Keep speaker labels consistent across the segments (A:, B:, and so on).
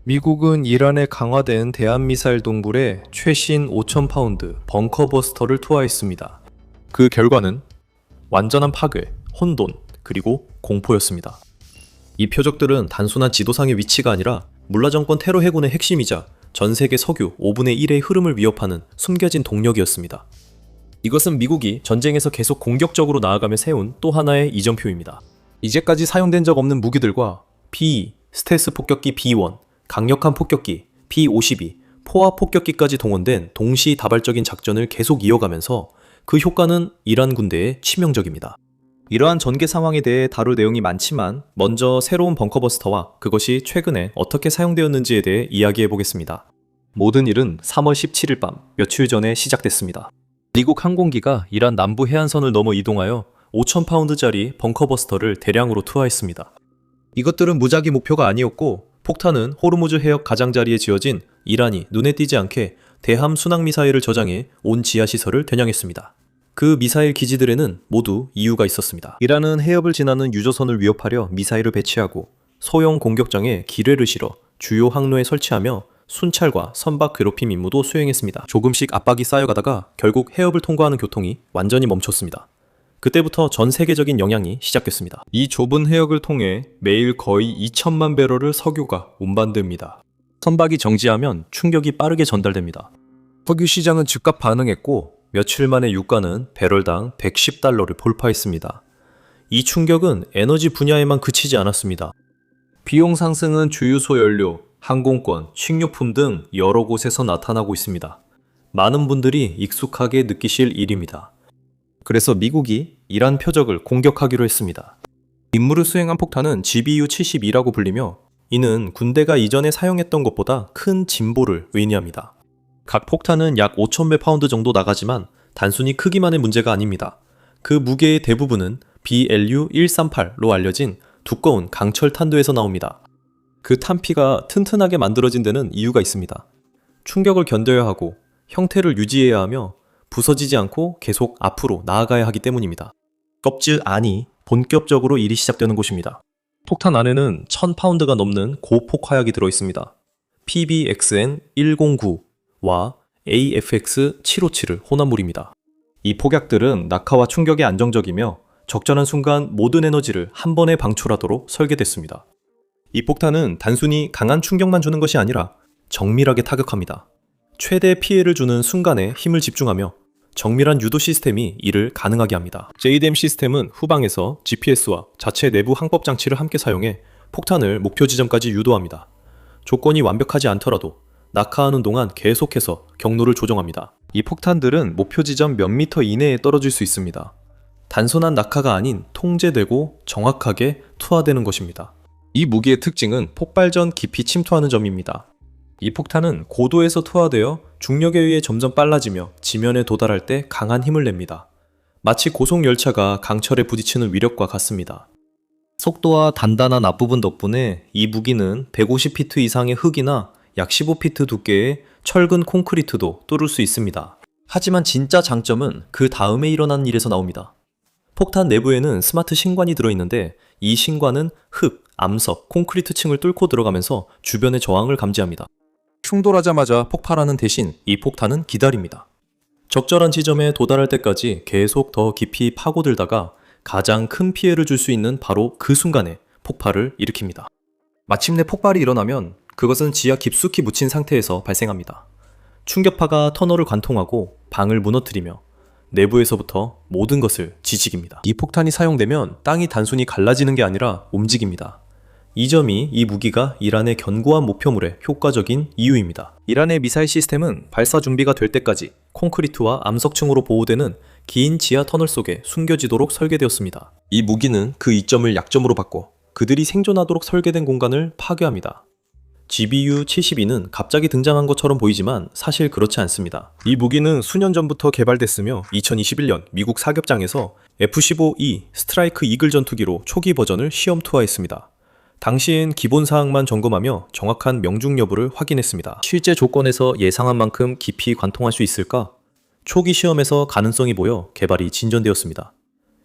A: 미국은 이란의 강화된 대한미사일 동굴에 최신 5,000파운드 벙커버스터를 투하했습니다. 그 결과는 완전한 파괴, 혼돈, 그리고 공포였습니다. 이 표적들은 단순한 지도상의 위치가 아니라 물라정권 테러 해군의 핵심이자 전 세계 석유 5분의 1의 흐름을 위협하는 숨겨진 동력이었습니다. 이것은 미국이 전쟁에서 계속 공격적으로 나아가며 세운 또 하나의 이정표입니다. 이제까지 사용된 적 없는 무기들과 B-2, 스텔스 폭격기 B-1, 강력한 폭격기 B-52, 포화 폭격기까지 동원된 동시다발적인 작전을 계속 이어가면서 그 효과는 이란 군대에 치명적입니다. 이러한 전개 상황에 대해 다룰 내용이 많지만 먼저 새로운 벙커버스터와 그것이 최근에 어떻게 사용되었는지에 대해 이야기해 보겠습니다. 모든 일은 3월 17일 밤 며칠 전에 시작됐습니다. 미국 항공기가 이란 남부 해안선을 넘어 이동하여 5,000파운드짜리 벙커버스터를 대량으로 투하했습니다. 이것들은 무작위 목표가 아니었고 폭탄은 호르무즈 해역 가장자리에 지어진 이란이 눈에 띄지 않게 대함 순항미사일을 저장해 온 지하시설을 겨냥했습니다. 그 미사일 기지들에는 모두 이유가 있었습니다. 이란은 해협을 지나는 유조선을 위협하려 미사일을 배치하고 소형 공격장에 기뢰를 실어 주요 항로에 설치하며 순찰과 선박 괴롭힘 임무도 수행했습니다. 조금씩 압박이 쌓여가다가 결국 해협을 통과하는 교통이 완전히 멈췄습니다. 그때부터 전 세계적인 영향이 시작됐습니다. 이 좁은 해역을 통해 매일 거의 2천만 배럴의 석유가 운반됩니다. 선박이 정지하면 충격이 빠르게 전달됩니다. 석유 시장은 즉각 반응했고 며칠 만에 유가는 배럴당 110달러를 돌파했습니다. 이 충격은 에너지 분야에만 그치지 않았습니다. 비용 상승은 주유소 연료, 항공권, 식료품 등 여러 곳에서 나타나고 있습니다. 많은 분들이 익숙하게 느끼실 일입니다. 그래서 미국이 이란 표적을 공격하기로 했습니다. 임무를 수행한 폭탄은 GBU-72라고 불리며 이는 군대가 이전에 사용했던 것보다 큰 진보를 의미합니다. 각 폭탄은 약 5,000매 파운드 정도 나가지만 단순히 크기만의 문제가 아닙니다. 그 무게의 대부분은 BLU-138로 알려진 두꺼운 강철 탄두에서 나옵니다. 그 탄피가 튼튼하게 만들어진 데는 이유가 있습니다. 충격을 견뎌야 하고 형태를 유지해야 하며 부서지지 않고 계속 앞으로 나아가야 하기 때문입니다. 껍질 안이 본격적으로 일이 시작되는 곳입니다. 폭탄 안에는 1,000파운드가 넘는 고폭 화약이 들어있습니다. PBXN-109와 AFX-757을 혼합물입니다. 이 폭약들은 낙하와 충격에 안정적이며 적절한 순간 모든 에너지를 한 번에 방출하도록 설계됐습니다. 이 폭탄은 단순히 강한 충격만 주는 것이 아니라 정밀하게 타격합니다. 최대 피해를 주는 순간에 힘을 집중하며 정밀한 유도 시스템이 이를 가능하게 합니다. JDAM 시스템은 후방에서 GPS와 자체 내부 항법 장치를 함께 사용해 폭탄을 목표 지점까지 유도합니다. 조건이 완벽하지 않더라도 낙하하는 동안 계속해서 경로를 조정합니다. 이 폭탄들은 목표 지점 몇 미터 이내에 떨어질 수 있습니다. 단순한 낙하가 아닌 통제되고 정확하게 투하되는 것입니다. 이 무기의 특징은 폭발 전 깊이 침투하는 점입니다. 이 폭탄은 고도에서 투하되어 중력에 의해 점점 빨라지며 지면에 도달할 때 강한 힘을 냅니다. 마치 고속열차가 강철에 부딪히는 위력과 같습니다. 속도와 단단한 앞부분 덕분에 이 무기는 150피트 이상의 흙이나 약 15피트 두께의 철근 콘크리트도 뚫을 수 있습니다. 하지만 진짜 장점은 그 다음에 일어난 일에서 나옵니다. 폭탄 내부에는 스마트 신관이 들어있는데 이 신관은 흙, 암석, 콘크리트 층을 뚫고 들어가면서 주변의 저항을 감지합니다. 충돌하자마자 폭발하는 대신 이 폭탄은 기다립니다. 적절한 지점에 도달할 때까지 계속 더 깊이 파고들다가 가장 큰 피해를 줄 수 있는 바로 그 순간에 폭발을 일으킵니다. 마침내 폭발이 일어나면 그것은 지하 깊숙이 묻힌 상태에서 발생합니다. 충격파가 터널을 관통하고 방을 무너뜨리며 내부에서부터 모든 것을 지지깁니다. 이 폭탄이 사용되면 땅이 단순히 갈라지는 게 아니라 움직입니다. 이 점이 이 무기가 이란의 견고한 목표물에 효과적인 이유입니다. 이란의 미사일 시스템은 발사 준비가 될 때까지 콘크리트와 암석층으로 보호되는 긴 지하 터널 속에 숨겨지도록 설계되었습니다. 이 무기는 그 이점을 약점으로 바꿔 그들이 생존하도록 설계된 공간을 파괴합니다. GBU-72는 갑자기 등장한 것처럼 보이지만 사실 그렇지 않습니다. 이 무기는 수년 전부터 개발됐으며 2021년 미국 사격장에서 F-15E 스트라이크 이글 전투기로 초기 버전을 시험 투하했습니다. 당시엔 기본 사항만 점검하며 정확한 명중 여부를 확인했습니다. 실제 조건에서 예상한 만큼 깊이 관통할 수 있을까? 초기 시험에서 가능성이 보여 개발이 진전되었습니다.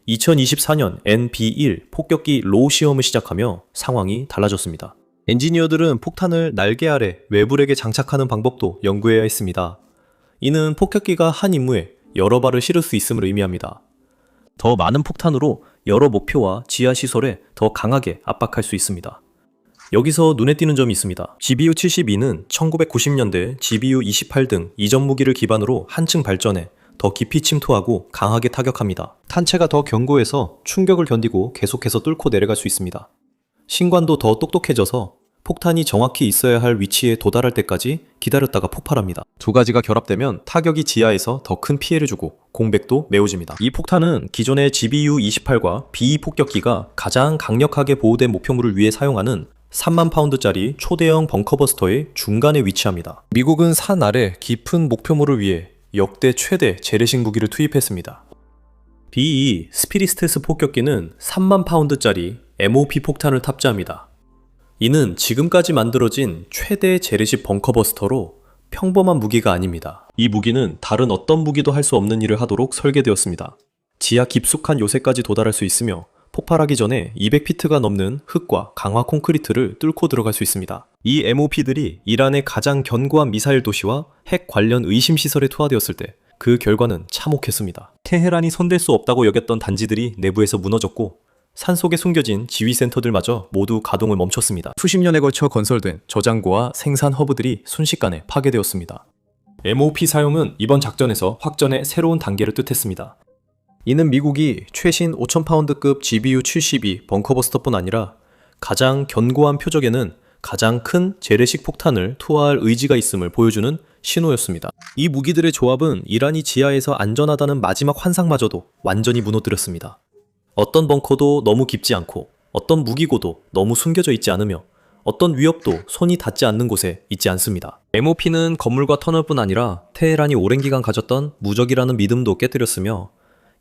A: 2024년 NB1 폭격기 로우 시험을 시작하며 상황이 달라졌습니다. 엔지니어들은 폭탄을 날개 아래 외부력에 장착하는 방법도 연구해야 했습니다. 이는 폭격기가 한 임무에 여러 발을 실을 수 있음을 의미합니다. 더 많은 폭탄으로 여러 목표와 지하 시설에 더 강하게 압박할 수 있습니다. 여기서 눈에 띄는 점이 있습니다. GBU-72는 1990년대 GBU-28 등 이전 무기를 기반으로 한층 발전해 더 깊이 침투하고 강하게 타격합니다. 탄체가 더 견고해서 충격을 견디고 계속해서 뚫고 내려갈 수 있습니다. 신관도 더 똑똑해져서 폭탄이 정확히 있어야 할 위치에 도달할 때까지 기다렸다가 폭발합니다. 두 가지가 결합되면 타격이 지하에서 더 큰 피해를 주고 공백도 메워집니다. 이 폭탄은 기존의 GBU-28과 B 폭격기가 가장 강력하게 보호된 목표물을 위해 사용하는 3만 파운드짜리 초대형 벙커버스터의 중간에 위치합니다. 미국은 산 아래 깊은 목표물을 위해 역대 최대 재래식 무기를 투입했습니다. B2 스피릿스텔스 폭격기는 3만 파운드짜리 MOP 폭탄을 탑재합니다. 이는 지금까지 만들어진 최대 재래식 벙커버스터로 평범한 무기가 아닙니다. 이 무기는 다른 어떤 무기도 할 수 없는 일을 하도록 설계되었습니다. 지하 깊숙한 요새까지 도달할 수 있으며 폭발하기 전에 200피트가 넘는 흙과 강화 콘크리트를 뚫고 들어갈 수 있습니다. 이 MOP들이 이란의 가장 견고한 미사일 도시와 핵 관련 의심 시설에 투하되었을 때 그 결과는 참혹했습니다. 테헤란이 손댈 수 없다고 여겼던 단지들이 내부에서 무너졌고 산속에 숨겨진 지휘센터들마저 모두 가동을 멈췄습니다. 수십 년에 걸쳐 건설된 저장고와 생산 허브들이 순식간에 파괴되었습니다. MOP 사용은 이번 작전에서 확전의 새로운 단계를 뜻했습니다. 이는 미국이 최신 5,000파운드급 GBU-72 벙커버스터뿐 아니라 가장 견고한 표적에는 가장 큰 재래식 폭탄을 투하할 의지가 있음을 보여주는 신호였습니다. 이 무기들의 조합은 이란이 지하에서 안전하다는 마지막 환상마저도 완전히 무너뜨렸습니다. 어떤 벙커도 너무 깊지 않고 어떤 무기고도 너무 숨겨져 있지 않으며 어떤 위협도 손이 닿지 않는 곳에 있지 않습니다. MOP는 건물과 터널뿐 아니라 테헤란이 오랜 기간 가졌던 무적이라는 믿음도 깨뜨렸으며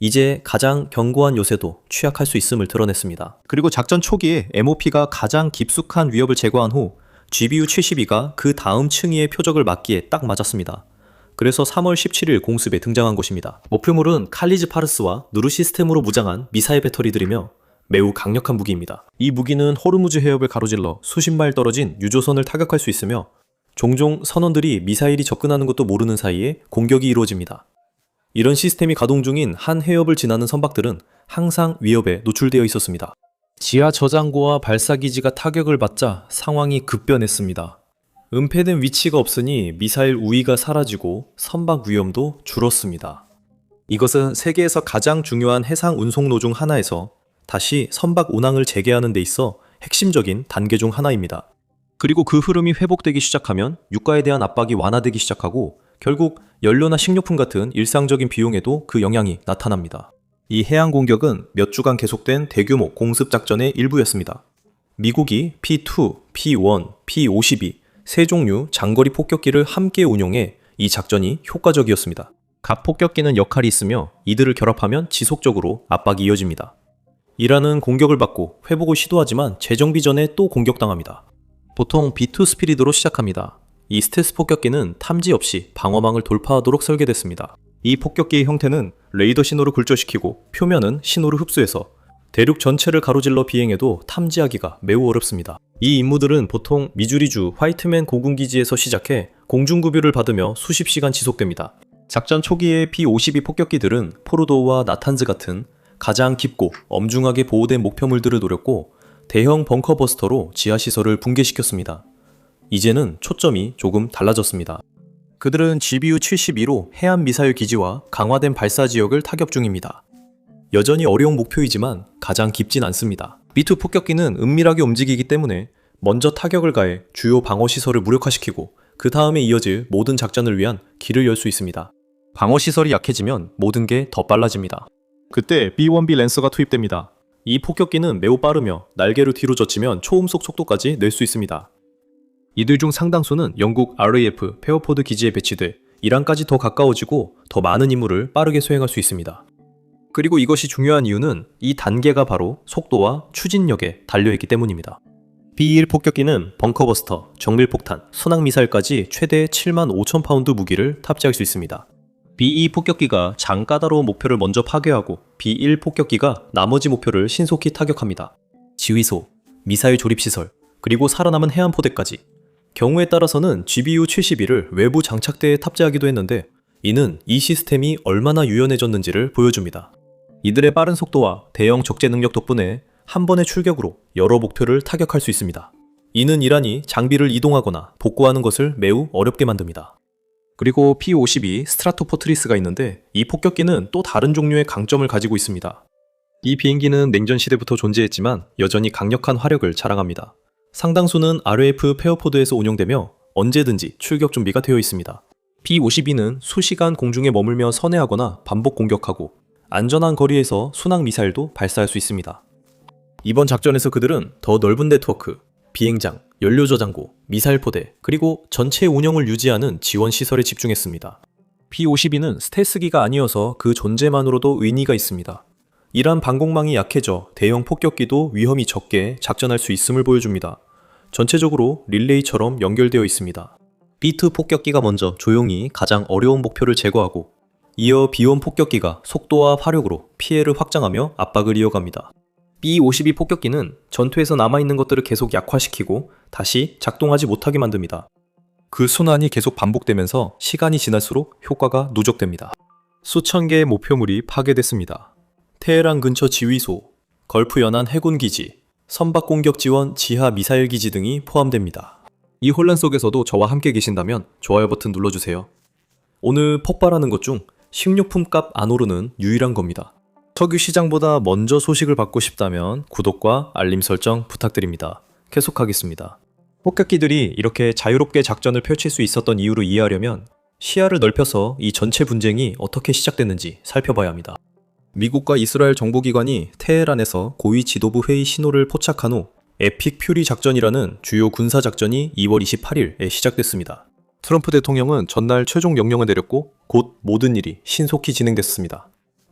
A: 이제 가장 견고한 요새도 취약할 수 있음을 드러냈습니다. 그리고 작전 초기에 MOP가 가장 깊숙한 위협을 제거한 후 GBU-72가 그 다음 층위의 표적을 막기에 딱 맞았습니다. 그래서 3월 17일 공습에 등장한 것입니다. 목표물은 칼리즈 파르스와 누르 시스템으로 무장한 미사일 배터리들이며 매우 강력한 무기입니다. 이 무기는 호르무즈 해협을 가로질러 수십 마일 떨어진 유조선을 타격할 수 있으며 종종 선원들이 미사일이 접근하는 것도 모르는 사이에 공격이 이루어집니다. 이런 시스템이 가동 중인 한 해협을 지나는 선박들은 항상 위협에 노출되어 있었습니다. 지하 저장고와 발사기지가 타격을 받자 상황이 급변했습니다. 은폐된 위치가 없으니 미사일 우위가 사라지고 선박 위험도 줄었습니다. 이것은 세계에서 가장 중요한 해상 운송로 중 하나에서 다시 선박 운항을 재개하는 데 있어 핵심적인 단계 중 하나입니다. 그리고 그 흐름이 회복되기 시작하면 유가에 대한 압박이 완화되기 시작하고 결국 연료나 식료품 같은 일상적인 비용에도 그 영향이 나타납니다. 이 해양 공격은 몇 주간 계속된 대규모 공습 작전의 일부였습니다. 미국이 P2, P1, P-52 세 종류 장거리 폭격기를 함께 운용해 이 작전이 효과적이었습니다. 각 폭격기는 역할이 있으며 이들을 결합하면 지속적으로 압박이 이어집니다. 이란은 공격을 받고 회복을 시도하지만 재정비 전에 또 공격당합니다. 보통 B2 스피리드로 시작합니다. 이 스텔스 폭격기는 탐지 없이 방어망을 돌파하도록 설계됐습니다. 이 폭격기의 형태는 레이더 신호를 굴절시키고 표면은 신호를 흡수해서 대륙 전체를 가로질러 비행해도 탐지하기가 매우 어렵습니다. 이 임무들은 보통 미주리주 화이트맨 공군기지에서 시작해 공중급유를 받으며 수십 시간 지속됩니다. 작전 초기의 P-52 폭격기들은 포르도우와 나탄즈 같은 가장 깊고 엄중하게 보호된 목표물들을 노렸고 대형 벙커버스터로 지하시설을 붕괴시켰습니다. 이제는 초점이 조금 달라졌습니다. 그들은 GBU-72로 해안미사일 기지와 강화된 발사 지역을 타격 중입니다. 여전히 어려운 목표이지만 가장 깊진 않습니다. B2 폭격기는 은밀하게 움직이기 때문에 먼저 타격을 가해 주요 방어시설을 무력화시키고 그 다음에 이어질 모든 작전을 위한 길을 열 수 있습니다. 방어시설이 약해지면 모든 게 더 빨라집니다. 그때 B1B 랜서가 투입됩니다. 이 폭격기는 매우 빠르며 날개를 뒤로 젖히면 초음속 속도까지 낼 수 있습니다. 이들 중 상당수는 영국 RAF 페어포드 기지에 배치돼 이란까지 더 가까워지고 더 많은 임무를 빠르게 수행할 수 있습니다. 그리고 이것이 중요한 이유는 이 단계가 바로 속도와 추진력에 달려있기 때문입니다. B1 폭격기는 벙커버스터, 정밀폭탄, 순항미사일까지 최대 75,000파운드 무기를 탑재할 수 있습니다. B2 폭격기가 장까다로운 목표를 먼저 파괴하고 B1 폭격기가 나머지 목표를 신속히 타격합니다. 지휘소, 미사일 조립시설, 그리고 살아남은 해안포대까지. 경우에 따라서는 GBU-72를 외부 장착대에 탑재하기도 했는데 이는 이 시스템이 얼마나 유연해졌는지를 보여줍니다. 이들의 빠른 속도와 대형 적재 능력 덕분에 한 번의 출격으로 여러 목표를 타격할 수 있습니다. 이는 이란이 장비를 이동하거나 복구하는 것을 매우 어렵게 만듭니다. 그리고 P-52 스트라토포트리스가 있는데 이 폭격기는 또 다른 종류의 강점을 가지고 있습니다. 이 비행기는 냉전 시대부터 존재했지만 여전히 강력한 화력을 자랑합니다. 상당수는 RAF 페어포드에서 운용되며 언제든지 출격 준비가 되어 있습니다. P-52는 수시간 공중에 머물며 선회하거나 반복 공격하고 안전한 거리에서 순항 미사일도 발사할 수 있습니다. 이번 작전에서 그들은 더 넓은 네트워크, 비행장, 연료 저장고, 미사일 포대, 그리고 전체 운영을 유지하는 지원 시설에 집중했습니다. P-52는 스텔스기가 아니어서 그 존재만으로도 의미가 있습니다. 이란 방공망이 약해져 대형 폭격기도 위험이 적게 작전할 수 있음을 보여줍니다. 전체적으로 릴레이처럼 연결되어 있습니다. B2 폭격기가 먼저 조용히 가장 어려운 목표를 제거하고 이어 B1 폭격기가 속도와 화력으로 피해를 확장하며 압박을 이어갑니다. B-52 폭격기는 전투에서 남아있는 것들을 계속 약화시키고 다시 작동하지 못하게 만듭니다. 그 순환이 계속 반복되면서 시간이 지날수록 효과가 누적됩니다. 수천 개의 목표물이 파괴됐습니다. 테헤란 근처 지휘소, 걸프 연안 해군 기지, 선박 공격 지원 지하 미사일 기지 등이 포함됩니다. 이 혼란 속에서도 저와 함께 계신다면 좋아요 버튼 눌러주세요. 오늘 폭발하는 것 중 식료품 값 안 오르는 유일한 겁니다. 석유 시장보다 먼저 소식을 받고 싶다면 구독과 알림 설정 부탁드립니다. 계속하겠습니다. 폭격기들이 이렇게 자유롭게 작전을 펼칠 수 있었던 이유를 이해하려면 시야를 넓혀서 이 전체 분쟁이 어떻게 시작됐는지 살펴봐야 합니다. 미국과 이스라엘 정보기관이 테헤란에서 고위 지도부 회의 신호를 포착한 후 에픽 퓨리 작전이라는 주요 군사작전이 2월 28일에 시작됐습니다. 트럼프 대통령은 전날 최종 명령을 내렸고 곧 모든 일이 신속히 진행됐습니다.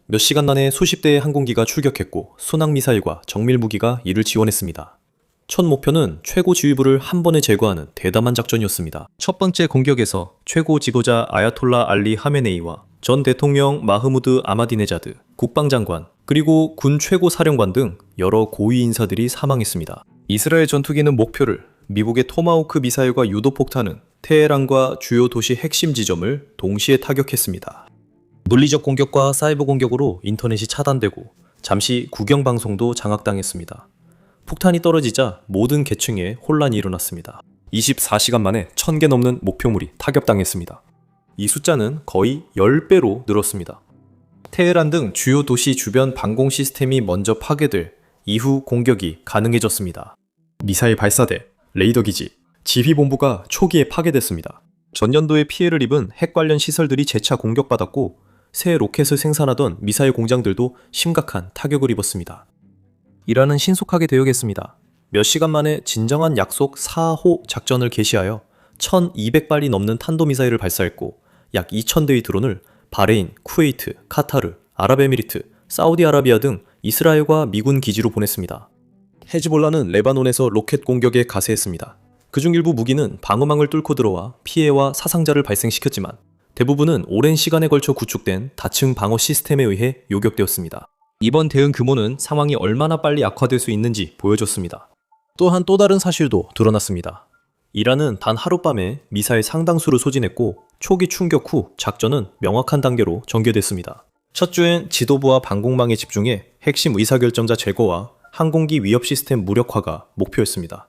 A: 몇 시간 만에 수십 대의 항공기가 출격했고 순항미사일과 정밀무기가 이를 지원했습니다. 첫 목표는 최고 지휘부를 한 번에 제거하는 대담한 작전이었습니다. 첫 번째 공격에서 최고 지도자 아야톨라 알리 하메네이와 전 대통령 마흐무드 아마디네자드, 국방장관, 그리고 군 최고 사령관 등 여러 고위 인사들이 사망했습니다. 이스라엘 전투기는 목표를 미국의 토마호크 미사일과 유도폭탄은 테헤란과 주요 도시 핵심 지점을 동시에 타격했습니다. 물리적 공격과 사이버 공격으로 인터넷이 차단되고 잠시 국영방송도 장악당했습니다. 폭탄이 떨어지자 모든 계층에 혼란이 일어났습니다. 24시간 만에 1000개 넘는 목표물이 타격당했습니다. 이 숫자는 거의 10배로 늘었습니다. 테헤란 등 주요 도시 주변 방공 시스템이 먼저 파괴될 이후 공격이 가능해졌습니다. 미사일 발사대, 레이더 기지, 지휘본부가 초기에 파괴됐습니다. 전년도에 피해를 입은 핵 관련 시설들이 재차 공격받았고 새 로켓을 생산하던 미사일 공장들도 심각한 타격을 입었습니다. 이란은 신속하게 대응했습니다. 몇 시간 만에 진정한 약속 4호 작전을 개시하여 1200발이 넘는 탄도미사일을 발사했고 약 2000대의 드론을 바레인, 쿠웨이트, 카타르, 아랍에미리트, 사우디아라비아 등 이스라엘과 미군 기지로 보냈습니다. 헤즈볼라는 레바논에서 로켓 공격에 가세했습니다. 그중 일부 무기는 방어망을 뚫고 들어와 피해와 사상자를 발생시켰지만 대부분은 오랜 시간에 걸쳐 구축된 다층 방어 시스템에 의해 요격되었습니다. 이번 대응 규모는 상황이 얼마나 빨리 악화될 수 있는지 보여줬습니다. 또한 또 다른 사실도 드러났습니다. 이란은 단 하룻밤에 미사일 상당수를 소진했고 초기 충격 후 작전은 명확한 단계로 전개됐습니다. 첫 주엔 지도부와 방공망에 집중해 핵심 의사결정자 제거와 항공기 위협 시스템 무력화가 목표였습니다.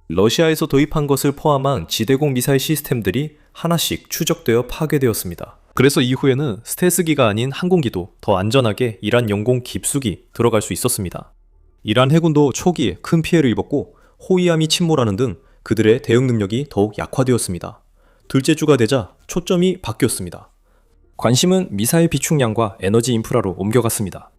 A: 러시아에서 도입한 것을 포함한 지대공 미사일 시스템들이 하나씩 추적되어 파괴되었습니다. 그래서 이후에는 스텔스기가 아닌 항공기도 더 안전하게 이란 영공 깊숙이 들어갈 수 있었습니다. 이란 해군도 초기에 큰 피해를 입었고 호위함이 침몰하는 등 그들의 대응 능력이 더욱 약화되었습니다. 둘째 주가 되자 초점이 바뀌었습니다. 관심은 미사일 비축량과 에너지 인프라로 옮겨갔습니다.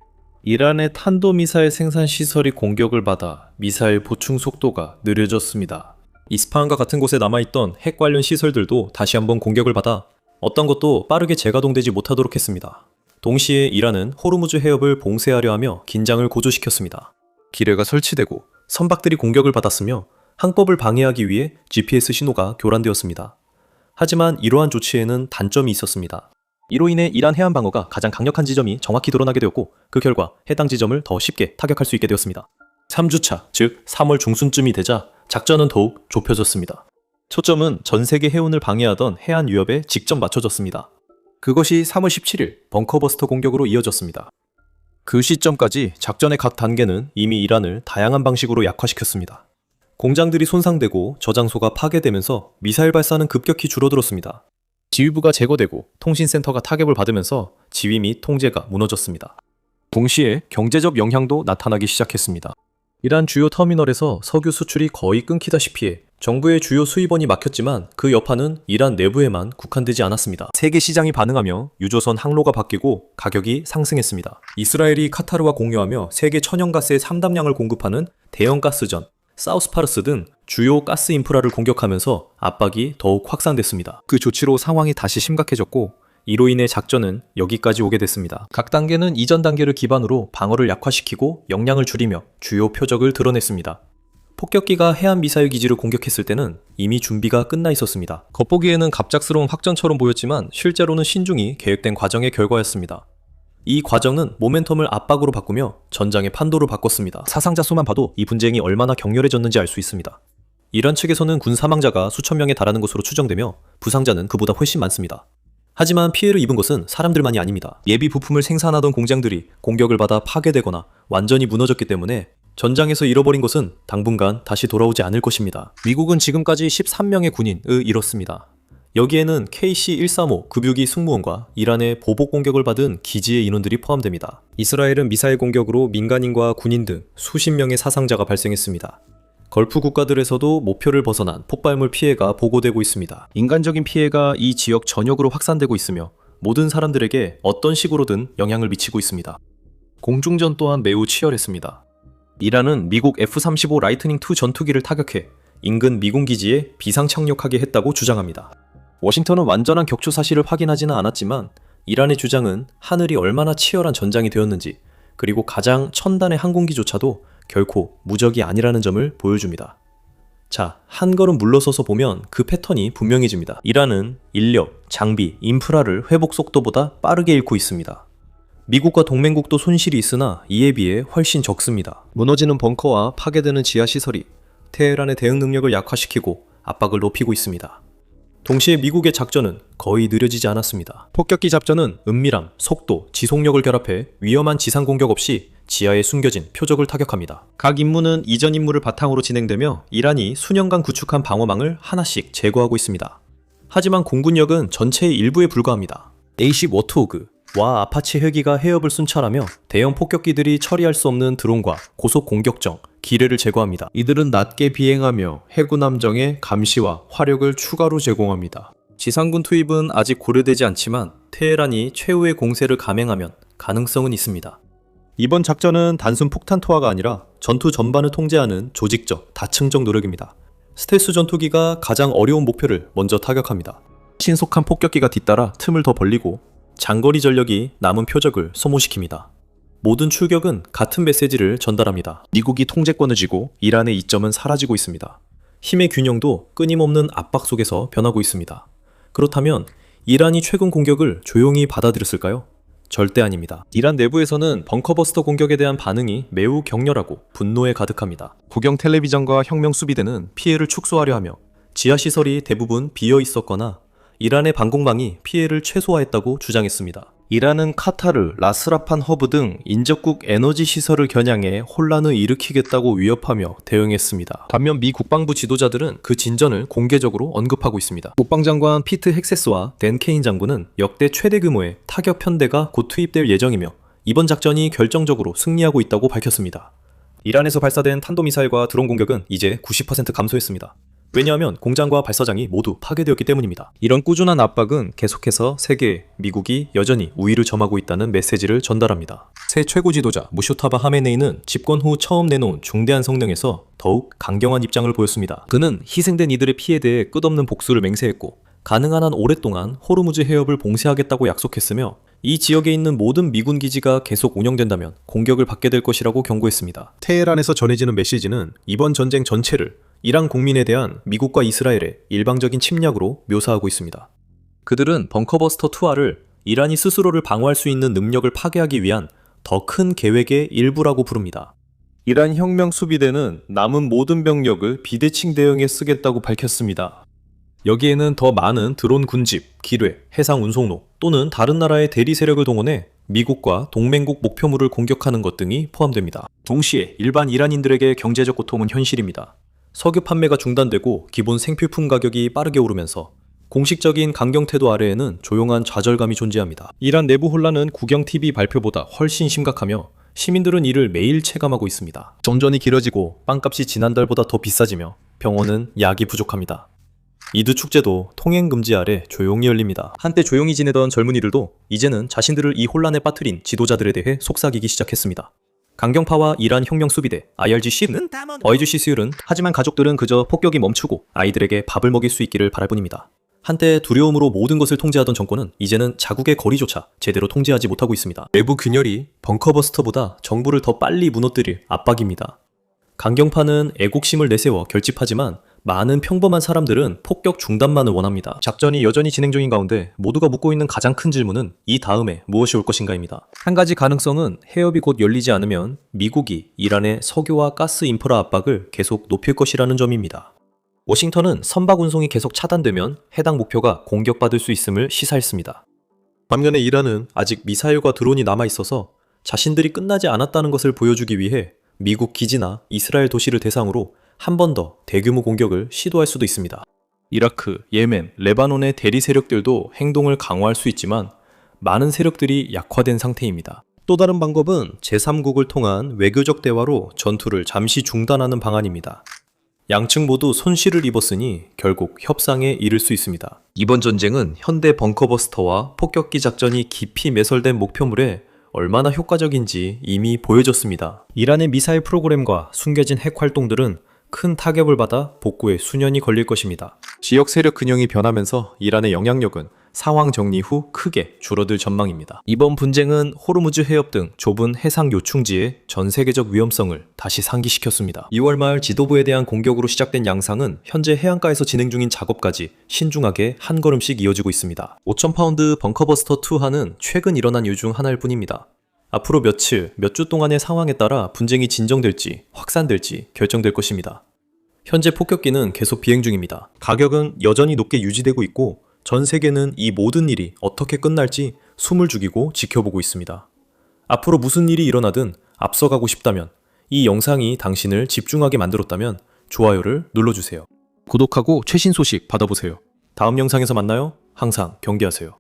A: 이란의 탄도미사일 생산 시설이 공격을 받아 미사일 보충 속도가 느려졌습니다. 이스파한과 같은 곳에 남아있던 핵 관련 시설들도 다시 한번 공격을 받아 어떤 것도 빠르게 재가동되지 못하도록 했습니다. 동시에 이란은 호르무즈 해협을 봉쇄하려 하며 긴장을 고조시켰습니다. 기뢰가 설치되고 선박들이 공격을 받았으며 항법을 방해하기 위해 GPS 신호가 교란되었습니다. 하지만 이러한 조치에는 단점이 있었습니다. 이로 인해 이란 해안 방어가 가장 강력한 지점이 정확히 드러나게 되었고 그 결과 해당 지점을 더 쉽게 타격할 수 있게 되었습니다. 3주차, 즉 3월 중순쯤이 되자 작전은 더욱 좁혀졌습니다. 초점은 전 세계 해운을 방해하던 해안 위협에 직접 맞춰졌습니다. 그것이 3월 17일 벙커버스터 공격으로 이어졌습니다. 그 시점까지 작전의 각 단계는 이미 이란을 다양한 방식으로 약화시켰습니다. 공장들이 손상되고 저장소가 파괴되면서 미사일 발사는 급격히 줄어들었습니다. 지휘부가 제거되고 통신센터가 타격을 받으면서 지휘 및 통제가 무너졌습니다. 동시에 경제적 영향도 나타나기 시작했습니다. 이란 주요 터미널에서 석유 수출이 거의 끊기다시피 해 정부의 주요 수입원이 막혔지만 그 여파는 이란 내부에만 국한되지 않았습니다. 세계 시장이 반응하며 유조선 항로가 바뀌고 가격이 상승했습니다. 이스라엘이 카타르와 공유하며 세계 천연가스의 3담량을 공급하는 대형 가스전, 사우스파르스 등 주요 가스 인프라를 공격하면서 압박이 더욱 확산됐습니다. 그 조치로 상황이 다시 심각해졌고 이로 인해 작전은 여기까지 오게 됐습니다. 각 단계는 이전 단계를 기반으로 방어를 약화시키고 역량을 줄이며 주요 표적을 드러냈습니다. 폭격기가 해안 미사일 기지를 공격했을 때는 이미 준비가 끝나 있었습니다. 겉보기에는 갑작스러운 확전처럼 보였지만 실제로는 신중히 계획된 과정의 결과였습니다. 이 과정은 모멘텀을 압박으로 바꾸며 전장의 판도를 바꿨습니다. 사상자 수만 봐도 이 분쟁이 얼마나 격렬해졌는지 알 수 있습니다. 이란 측에서는 군 사망자가 수천 명에 달하는 것으로 추정되며 부상자는 그보다 훨씬 많습니다. 하지만 피해를 입은 것은 사람들만이 아닙니다. 예비 부품을 생산하던 공장들이 공격을 받아 파괴되거나 완전히 무너졌기 때문에 전장에서 잃어버린 것은 당분간 다시 돌아오지 않을 것입니다. 미국은 지금까지 13명의 군인을 잃었습니다. 여기에는 KC-135 급유기 승무원과 이란의 보복 공격을 받은 기지의 인원들이 포함됩니다. 이스라엘은 미사일 공격으로 민간인과 군인 등 수십 명의 사상자가 발생했습니다. 걸프 국가들에서도 목표를 벗어난 폭발물 피해가 보고되고 있습니다. 인간적인 피해가 이 지역 전역으로 확산되고 있으며 모든 사람들에게 어떤 식으로든 영향을 미치고 있습니다. 공중전 또한 매우 치열했습니다. 이란은 미국 F-35 라이트닝2 전투기를 타격해 인근 미군 기지에 비상 착륙하게 했다고 주장합니다. 워싱턴은 완전한 격추 사실을 확인하지는 않았지만 이란의 주장은 하늘이 얼마나 치열한 전장이 되었는지 그리고 가장 첨단의 항공기조차도 결코 무적이 아니라는 점을 보여줍니다. 자, 한 걸음 물러서서 보면 그 패턴이 분명해집니다. 이란은 인력, 장비, 인프라를 회복 속도보다 빠르게 잃고 있습니다. 미국과 동맹국도 손실이 있으나 이에 비해 훨씬 적습니다. 무너지는 벙커와 파괴되는 지하시설이 테헤란의 대응 능력을 약화시키고 압박을 높이고 있습니다. 동시에 미국의 작전은 거의 느려지지 않았습니다. 폭격기 작전은 은밀함, 속도, 지속력을 결합해 위험한 지상 공격 없이 지하에 숨겨진 표적을 타격합니다. 각 임무는 이전 임무를 바탕으로 진행되며 이란이 수년간 구축한 방어망을 하나씩 제거하고 있습니다. 하지만 공군력은 전체의 일부에 불과합니다. A-10 워트호그와 아파치 헬기가 해협을 순찰하며 대형 폭격기들이 처리할 수 없는 드론과 고속 공격정, 기뢰를 제거합니다. 이들은 낮게 비행하며 해군 함정의 감시와 화력을 추가로 제공합니다. 지상군 투입은 아직 고려되지 않지만 테헤란이 최후의 공세를 감행하면 가능성은 있습니다. 이번 작전은 단순 폭탄 투하가 아니라 전투 전반을 통제하는 조직적, 다층적 노력입니다. 스텔스 전투기가 가장 어려운 목표를 먼저 타격합니다. 신속한 폭격기가 뒤따라 틈을 더 벌리고 장거리 전력이 남은 표적을 소모시킵니다. 모든 출격은 같은 메시지를 전달합니다. 미국이 통제권을 쥐고 이란의 이점은 사라지고 있습니다. 힘의 균형도 끊임없는 압박 속에서 변하고 있습니다. 그렇다면 이란이 최근 공격을 조용히 받아들였을까요? 절대 아닙니다. 이란 내부에서는 벙커버스터 공격에 대한 반응이 매우 격렬하고 분노에 가득합니다. 국영 텔레비전과 혁명 수비대는 피해를 축소하려 하며 지하시설이 대부분 비어 있었거나 이란의 방공망이 피해를 최소화했다고 주장했습니다. 이란은 카타르, 라스라판 허브 등 인접국 에너지 시설을 겨냥해 혼란을 일으키겠다고 위협하며 대응했습니다. 반면 미 국방부 지도자들은 그 진전을 공개적으로 언급하고 있습니다. 국방장관 피트 헥세스와 댄 케인 장군은 역대 최대 규모의 타격 편대가 곧 투입될 예정이며 이번 작전이 결정적으로 승리하고 있다고 밝혔습니다. 이란에서 발사된 탄도미사일과 드론 공격은 이제 90% 감소했습니다. 왜냐하면 공장과 발사장이 모두 파괴되었기 때문입니다. 이런 꾸준한 압박은 계속해서 세계에 미국이 여전히 우위를 점하고 있다는 메시지를 전달합니다. 새 최고 지도자 무쇼타바 하메네이는 집권 후 처음 내놓은 중대한 성명에서 더욱 강경한 입장을 보였습니다. 그는 희생된 이들의 피해에 대해 끝없는 복수를 맹세했고 가능한 한 오랫동안 호르무즈 해협을 봉쇄하겠다고 약속했으며 이 지역에 있는 모든 미군 기지가 계속 운영된다면 공격을 받게 될 것이라고 경고했습니다. 테헤란에서 전해지는 메시지는 이번 전쟁 전체를 이란 국민에 대한 미국과 이스라엘의 일방적인 침략으로 묘사하고 있습니다. 그들은 벙커버스터 투하를 이란이 스스로를 방어할 수 있는 능력을 파괴하기 위한 더 큰 계획의 일부라고 부릅니다. 이란 혁명 수비대는 남은 모든 병력을 비대칭 대응에 쓰겠다고 밝혔습니다. 여기에는 더 많은 드론 군집, 기뢰, 해상 운송로 또는 다른 나라의 대리 세력을 동원해 미국과 동맹국 목표물을 공격하는 것 등이 포함됩니다. 동시에 일반 이란인들에게 경제적 고통은 현실입니다. 석유 판매가 중단되고 기본 생필품 가격이 빠르게 오르면서 공식적인 강경 태도 아래에는 조용한 좌절감이 존재합니다. 이란 내부 혼란은 국영 TV 발표보다 훨씬 심각하며 시민들은 이를 매일 체감하고 있습니다. 전전이 길어지고 빵값이 지난달보다 더 비싸지며 병원은 약이 부족합니다. 이드 축제도 통행 금지 아래 조용히 열립니다. 한때 조용히 지내던 젊은이들도 이제는 자신들을 이 혼란에 빠뜨린 지도자들에 대해 속삭이기 시작했습니다. 강경파와 이란 혁명 수비대 IRGC는 어이주시스율은 하지만 가족들은 그저 폭격이 멈추고 아이들에게 밥을 먹일 수 있기를 바랄 뿐입니다. 한때 두려움으로 모든 것을 통제하던 정권은 이제는 자국의 거리조차 제대로 통제하지 못하고 있습니다. 내부 균열이 벙커버스터보다 정부를 더 빨리 무너뜨릴 압박입니다. 강경파는 애국심을 내세워 결집하지만 많은 평범한 사람들은 폭격 중단만을 원합니다. 작전이 여전히 진행 중인 가운데 모두가 묻고 있는 가장 큰 질문은 이 다음에 무엇이 올 것인가입니다. 한 가지 가능성은 해협이 곧 열리지 않으면 미국이 이란의 석유와 가스 인프라 압박을 계속 높일 것이라는 점입니다. 워싱턴은 선박 운송이 계속 차단되면 해당 목표가 공격받을 수 있음을 시사했습니다. 반면에 이란은 아직 미사일과 드론이 남아있어서 자신들이 끝나지 않았다는 것을 보여주기 위해 미국 기지나 이스라엘 도시를 대상으로 한 번 더 대규모 공격을 시도할 수도 있습니다. 이라크, 예멘, 레바논의 대리 세력들도 행동을 강화할 수 있지만 많은 세력들이 약화된 상태입니다. 또 다른 방법은 제3국을 통한 외교적 대화로 전투를 잠시 중단하는 방안입니다. 양측 모두 손실을 입었으니 결국 협상에 이를 수 있습니다. 이번 전쟁은 현대 벙커버스터와 폭격기 작전이 깊이 매설된 목표물에 얼마나 효과적인지 이미 보여졌습니다. 이란의 미사일 프로그램과 숨겨진 핵 활동들은 큰 타격을 받아 복구에 수년이 걸릴 것입니다. 지역 세력 균형이 변하면서 이란의 영향력은 상황 정리 후 크게 줄어들 전망입니다. 이번 분쟁은 호르무즈 해협 등 좁은 해상 요충지의 전 세계적 위험성을 다시 상기시켰습니다. 2월 말 지도부에 대한 공격으로 시작된 양상은 현재 해안가에서 진행 중인 작업까지 신중하게 한 걸음씩 이어지고 있습니다. 5,000파운드 벙커버스터 2하는 최근 일어난 일 중 하나일 뿐입니다. 앞으로 며칠, 몇 주 동안의 상황에 따라 분쟁이 진정될지 확산될지 결정될 것입니다. 현재 폭격기는 계속 비행 중입니다. 가격은 여전히 높게 유지되고 있고 전 세계는 이 모든 일이 어떻게 끝날지 숨을 죽이고 지켜보고 있습니다. 앞으로 무슨 일이 일어나든 앞서가고 싶다면, 이 영상이 당신을 집중하게 만들었다면 좋아요를 눌러주세요. 구독하고 최신 소식 받아보세요. 다음 영상에서 만나요. 항상 경계하세요.